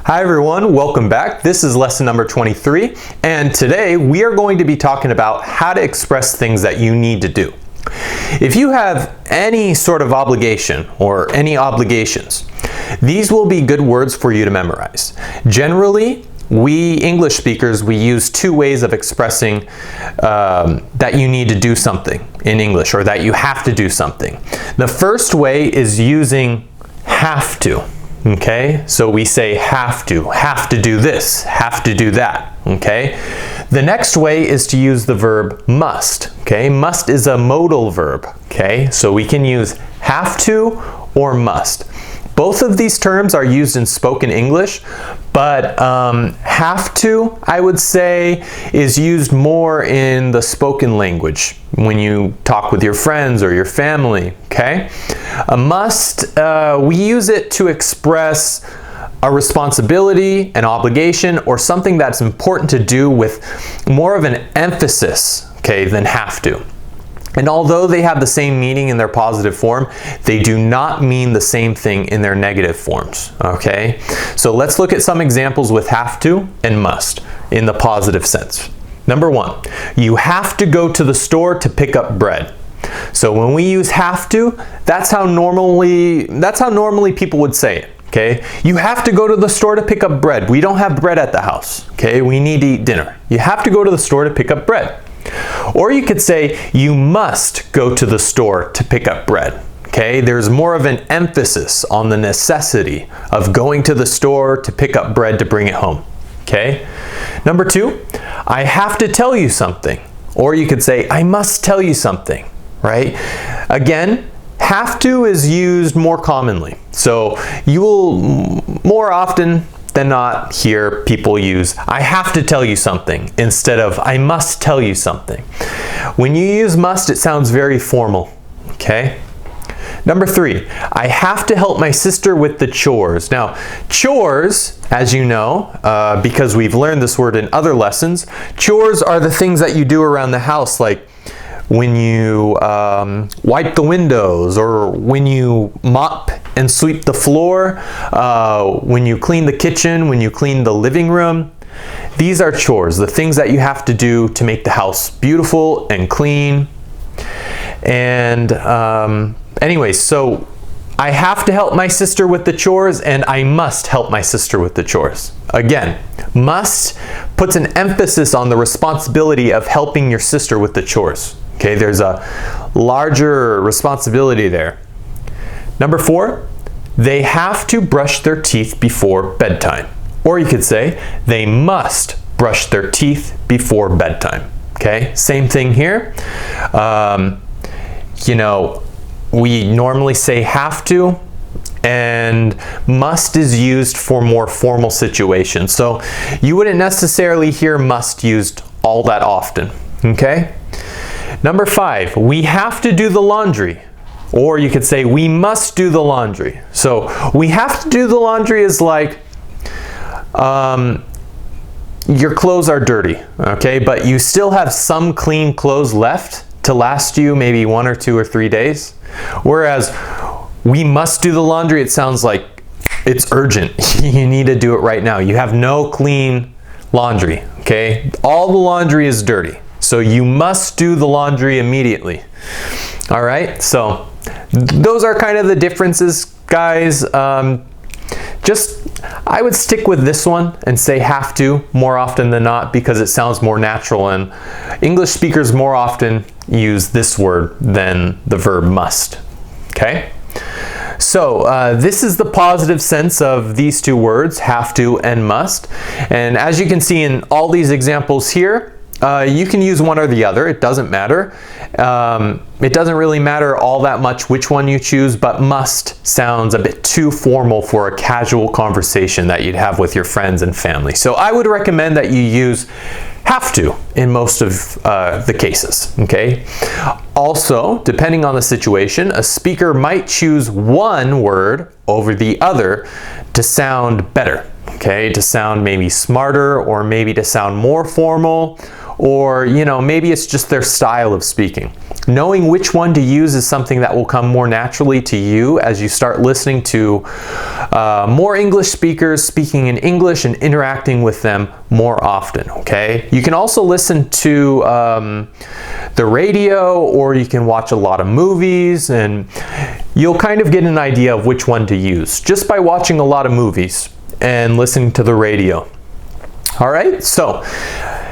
Hi everyone, welcome back. This is lesson number 23, and today we are going to be talking about how to express things that you need to do. If you have any sort of obligation or any obligations, these will be good words for you to memorize. Generally, we English speakers, we use two ways of expressing that you need to do something in English, or that you have to do something. The first way is using have to. Okay, so we say have to do this, have to do that. Okay, the next way is to use the verb must. Okay, must is a modal verb. Okay, so we can use have to or must. Both of these terms are used in spoken English, but have to, I would say, is used more in the spoken language when you talk with your friends or your family, okay? A must, we use it to express a responsibility, an obligation, or something that's important to do with more of an emphasis, okay, than have to. And although they have the same meaning in their positive form, they do not mean the same thing in their negative forms, okay? So let's look at some examples with have to and must in the positive sense. Number one, you have to go to the store to pick up bread. So when we use have to, that's how normally people would say it, okay? You have to go to the store to pick up bread. We don't have bread at the house, okay? We need to eat dinner. You have to go to the store to pick up bread. Or you could say, you must go to the store to pick up bread. Okay, there's more of an emphasis on the necessity of going to the store to pick up bread to bring it home. Okay, number two, I have to tell you something. Or you could say, I must tell you something, right? Again, have to is used more commonly. So you will more often than not hear people use I have to tell you something instead of I must tell you something. When you use must, it sounds very formal, okay? Number three, I have to help my sister with the chores. Now, chores, as you know, because we've learned this word in other lessons, chores are the things that you do around the house, like when you wipe the windows, or when you mop and sweep the floor, when you clean the kitchen, when you clean the living room. These are chores, the things that you have to do to make the house beautiful and clean. And anyways, so I have to help my sister with the chores, and I must help my sister with the chores. Again, must puts an emphasis on the responsibility of helping your sister with the chores. Okay, there's a larger responsibility there. Number four, they have to brush their teeth before bedtime. Or you could say, they must brush their teeth before bedtime. Okay, same thing here. You know, we normally say have to, and must is used for more formal situations. So you wouldn't necessarily hear must used all that often. Okay? Number five, we have to do the laundry. Or you could say, we must do the laundry. So we have to do the laundry is like, your clothes are dirty, okay? But you still have some clean clothes left to last you maybe 1 or 2 or 3 days. Whereas we must do the laundry, it sounds like it's urgent. You need to do it right now. You have no clean laundry, okay? All the laundry is dirty. So you must do the laundry immediately. All right, so those are kind of the differences, guys. I would stick with this one and say have to more often than not, because it sounds more natural, and English speakers more often use this word than the verb must. Okay? So this is the positive sense of these two words, have to and must. And as you can see in all these examples here, you can use one or the other, it doesn't matter. It doesn't really matter all that much which one you choose, but must sounds a bit too formal for a casual conversation that you'd have with your friends and family. So I would recommend that you use have to in most of the cases, okay? Also, depending on the situation, a speaker might choose one word over the other to sound better, okay? To sound maybe smarter, or maybe to sound more formal, or, you know, maybe it's just their style of speaking. Knowing which one to use is something that will come more naturally to you as you start listening to more English speakers speaking in English and interacting with them more often, okay? You can also listen to the radio, or you can watch a lot of movies, and you'll kind of get an idea of which one to use just by watching a lot of movies and listening to the radio. All right, so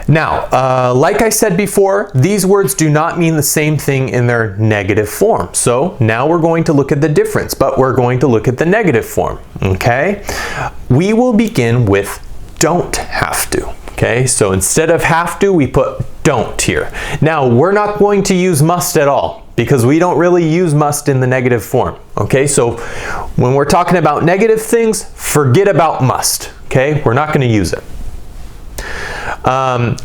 now, like I said before, these words do not mean the same thing in their negative form. So now we're going to look at the difference, but we're going to look at the negative form, okay? We will begin with don't have to, okay? So instead of have to, we put don't here. Now, we're not going to use must at all, because we don't really use must in the negative form, okay? So when we're talking about negative things, forget about must, okay? We're not going to use it.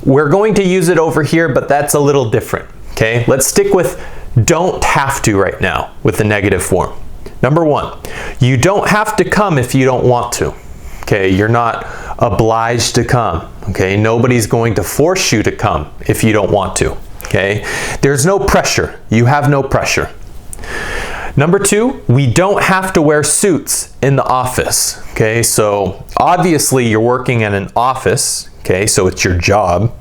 We're going to use it over here, but that's a little different, okay? Let's stick with don't have to right now with the negative form. Number one, you don't have to come if you don't want to, okay? You're not obliged to come, okay? Nobody's going to force you to come if you don't want to, okay? There's no pressure. You have no pressure. Number two, we don't have to wear suits in the office, okay? So obviously you're working in an office, okay? So it's your job.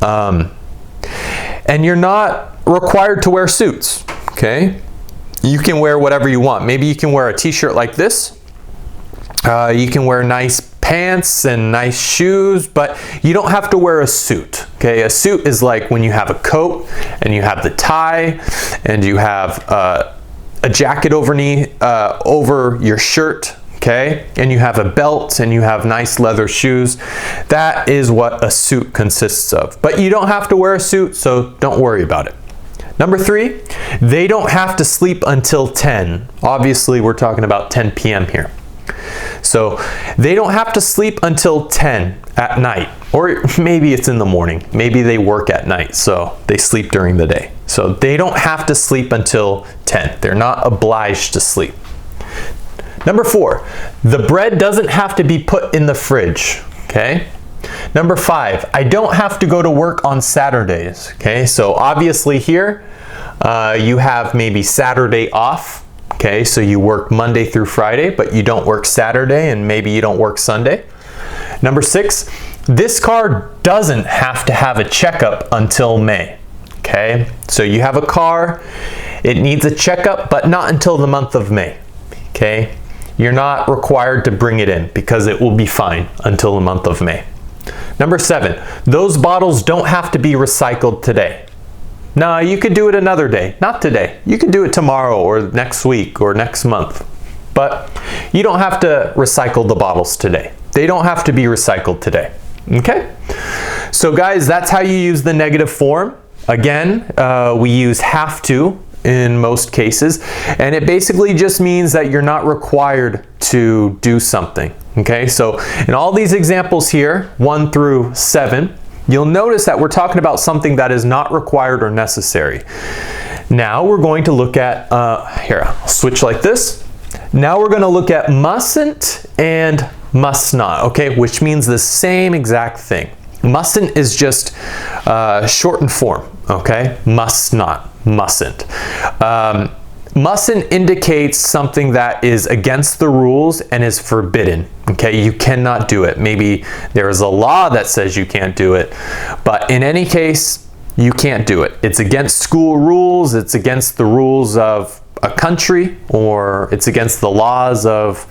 And you're not required to wear suits, okay? You can wear whatever you want. Maybe you can wear a t-shirt like this. You can wear nice pants and nice shoes, but you don't have to wear a suit, okay? A suit is like when you have a coat and you have the tie and you have a jacket over your shirt, okay? And you have a belt and you have nice leather shoes. That is what a suit consists of. But you don't have to wear a suit, so don't worry about it. Number three, they don't have to sleep until 10. Obviously, we're talking about 10 p.m. here. So they don't have to sleep until 10 at night, or maybe it's in the morning. Maybe they work at night, so they sleep during the day. So they don't have to sleep until 10. They're not obliged to sleep. Number four, the bread doesn't have to be put in the fridge, okay? Number five, I don't have to go to work on Saturdays, okay? So obviously here, you have maybe Saturday off, okay? So you work Monday through Friday, but you don't work Saturday, and maybe you don't work Sunday. Number six, this car doesn't have to have a checkup until May, okay? So you have a car, it needs a checkup, but not until the month of May, okay? You're not required to bring it in because it will be fine until the month of May. Number seven, those bottles don't have to be recycled today. No, you could do it another day, not today. You could do it tomorrow or next week or next month. But you don't have to recycle the bottles today. They don't have to be recycled today. Okay? So guys, that's how you use the negative form. Again, we use have to in most cases, and it basically just means that you're not required to do something. Okay, so in all these examples here, 1 through 7, you'll notice that we're talking about something that is not required or necessary. Now we're going to look at, here, I'll switch like this. Now we're going to look at mustn't and must not, okay, which means the same exact thing. Mustn't is just shortened form, okay? Must not, mustn't. Mustn't indicates something that is against the rules and is forbidden, okay? You cannot do it. Maybe there is a law that says you can't do it, but in any case, you can't do it. It's against school rules, it's against the rules of a country, or it's against the laws of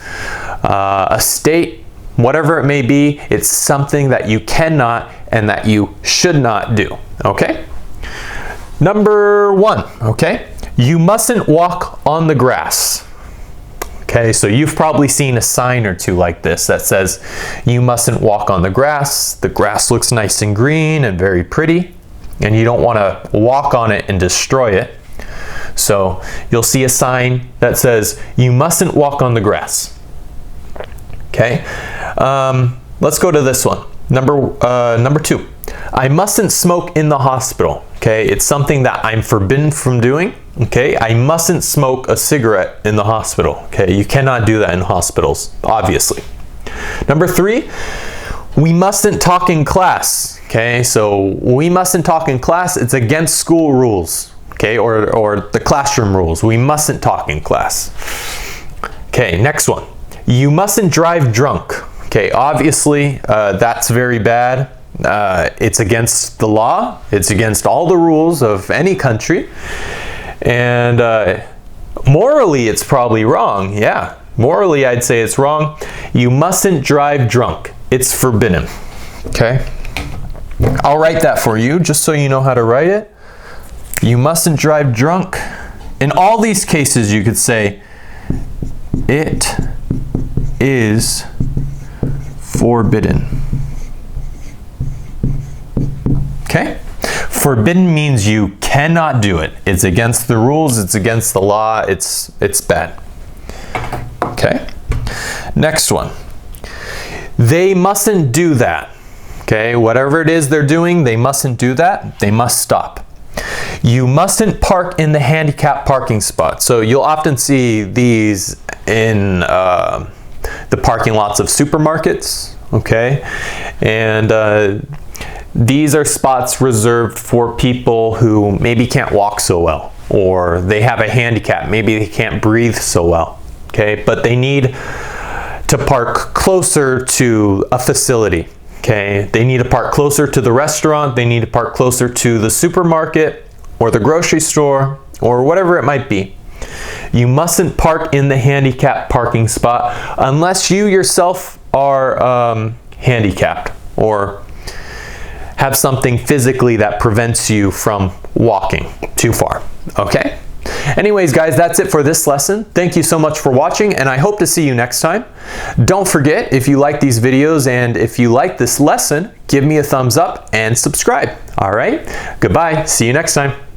a state. Whatever it may be, it's something that you cannot and that you should not do, okay? Number 1, okay? You mustn't walk on the grass. Okay, so you've probably seen a sign or two like this that says, you mustn't walk on the grass. The grass looks nice and green and very pretty, and you don't want to walk on it and destroy it. So you'll see a sign that says, you mustn't walk on the grass. Okay, let's go to this one. Number 2, I mustn't smoke in the hospital. Okay, it's something that I'm forbidden from doing. Okay, I mustn't smoke a cigarette in the hospital. Okay, you cannot do that in hospitals, obviously. Number 3, we mustn't talk in class. Okay, so we mustn't talk in class. It's against school rules. okay, or the classroom rules. We mustn't talk in class. Okay, next one. You mustn't drive drunk. Okay, obviously that's very bad. It's against the law. It's against all the rules of any country. And morally, it's probably wrong. Yeah, morally, I'd say it's wrong. You mustn't drive drunk. It's forbidden. Okay, I'll write that for you just so you know how to write it. You mustn't drive drunk. In all these cases, you could say, it is forbidden. Okay? Forbidden means you cannot do it. It's against the rules, it's against the law, it's bad. Okay? Next one. They mustn't do that. Okay? Whatever it is they're doing, they mustn't do that. They must stop. You mustn't park in the handicap parking spot. So you'll often see these in the parking lots of supermarkets, okay? And these are spots reserved for people who maybe can't walk so well, or they have a handicap, maybe they can't breathe so well, okay? But they need to park closer to a facility, okay? They need to park closer to the restaurant, they need to park closer to the supermarket, or the grocery store, or whatever it might be. You mustn't park in the handicap parking spot unless you yourself are handicapped or have something physically that prevents you from walking too far. Okay? Anyways, guys, that's it for this lesson. Thank you so much for watching, and I hope to see you next time. Don't forget, if you like these videos and if you like this lesson, give me a thumbs up and subscribe. All right? Goodbye. See you next time.